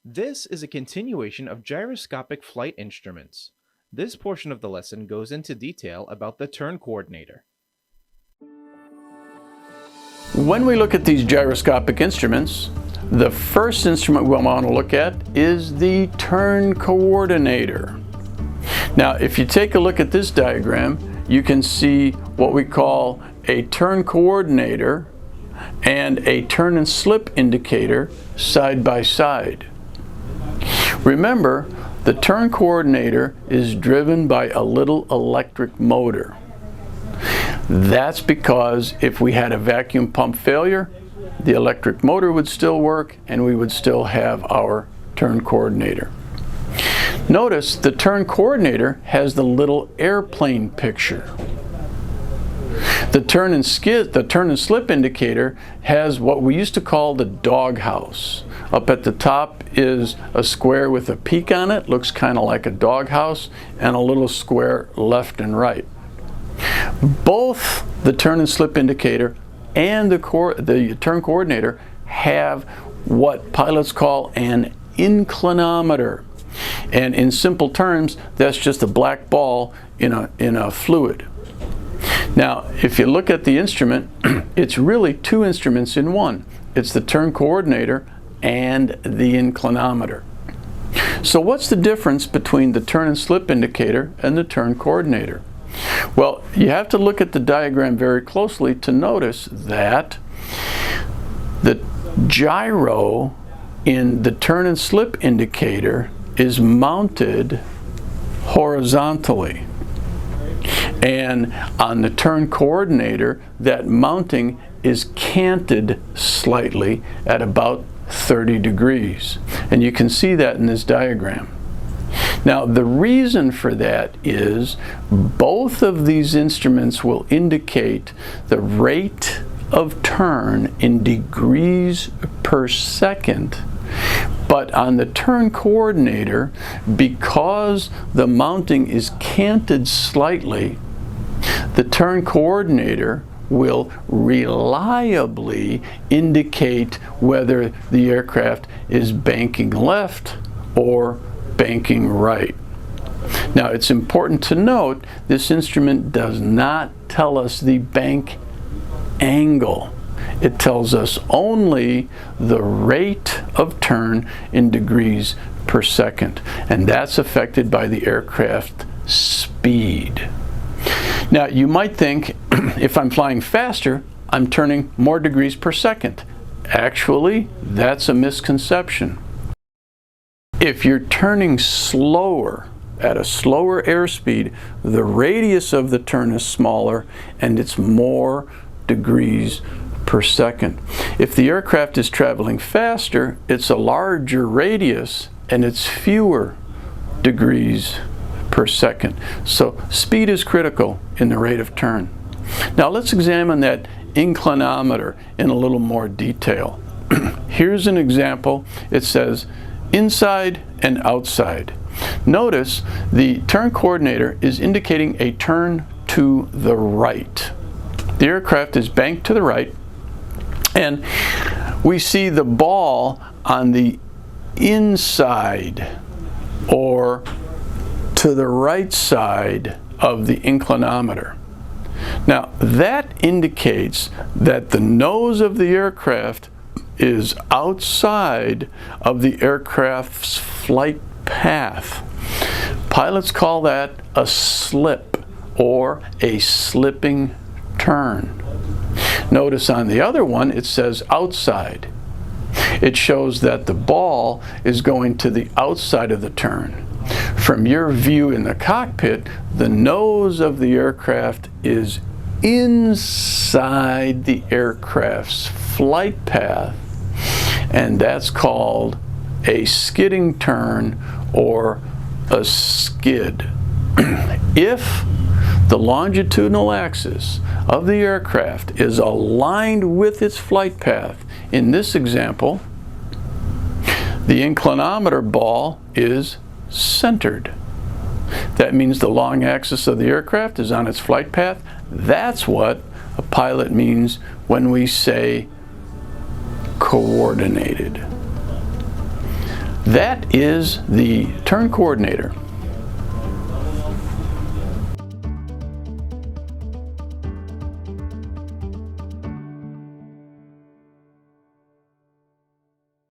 This is a continuation of gyroscopic flight instruments. This portion of the lesson goes into detail about the turn coordinator. When we look at these gyroscopic instruments, the first instrument we want to look at is the turn coordinator. Now, if you take a look at this diagram, you can see what we call a turn coordinator and a turn and slip indicator side by side. Remember, the turn coordinator is driven by a little electric motor. That's because if we had a vacuum pump failure, the electric motor would still work and we would still have our turn coordinator. Notice the turn coordinator has the little airplane picture. The turn and slip indicator has what we used to call the doghouse. Up at the top is a square with a peak on it, looks kind of like a doghouse, and a little square left and right. Both the turn and slip indicator and the turn coordinator have what pilots call an inclinometer. And in simple terms, that's just a black ball in a fluid. Now, if you look at the instrument, it's really two instruments in one. It's the turn coordinator and the inclinometer. So what's the difference between the turn and slip indicator and the turn coordinator? Well, you have to look at the diagram very closely to notice that the gyro in the turn and slip indicator is mounted horizontally. And on the turn coordinator, that mounting is canted slightly at about 30 degrees. And you can see that in this diagram. Now, the reason for that is both of these instruments will indicate the rate of turn in degrees per second. But on the turn coordinator, because the mounting is canted slightly, the turn coordinator will reliably indicate whether the aircraft is banking left or banking right. Now, it's important to note this instrument does not tell us the bank angle. It tells us only the rate of turn in degrees per second, and that's affected by the aircraft speed. Now, you might think if I'm flying faster, I'm turning more degrees per second. Actually, that's a misconception. If you're turning slower, at a slower airspeed, the radius of the turn is smaller and it's more degrees per second. If the aircraft is traveling faster, it's a larger radius and it's fewer degrees per second. So speed is critical in the rate of turn. Now let's examine that inclinometer in a little more detail. Here's an example. It says inside and outside. Notice the turn coordinator is indicating a turn to the right. The aircraft is banked to the right, and we see the ball on the inside or to the right side of the inclinometer. Now, that indicates that the nose of the aircraft is outside of the aircraft's flight path. Pilots call that a slip or a slipping turn. Notice on the other one it says outside. It shows that the ball is going to the outside of the turn. From your view in the cockpit, the nose of the aircraft is inside the aircraft's flight path, and that's called a skidding turn or a skid. If the longitudinal axis of the aircraft is aligned with its flight path, in this example, the inclinometer ball is centered. That means the long axis of the aircraft is on its flight path. That's what a pilot means when we say coordinated. That is the turn coordinator.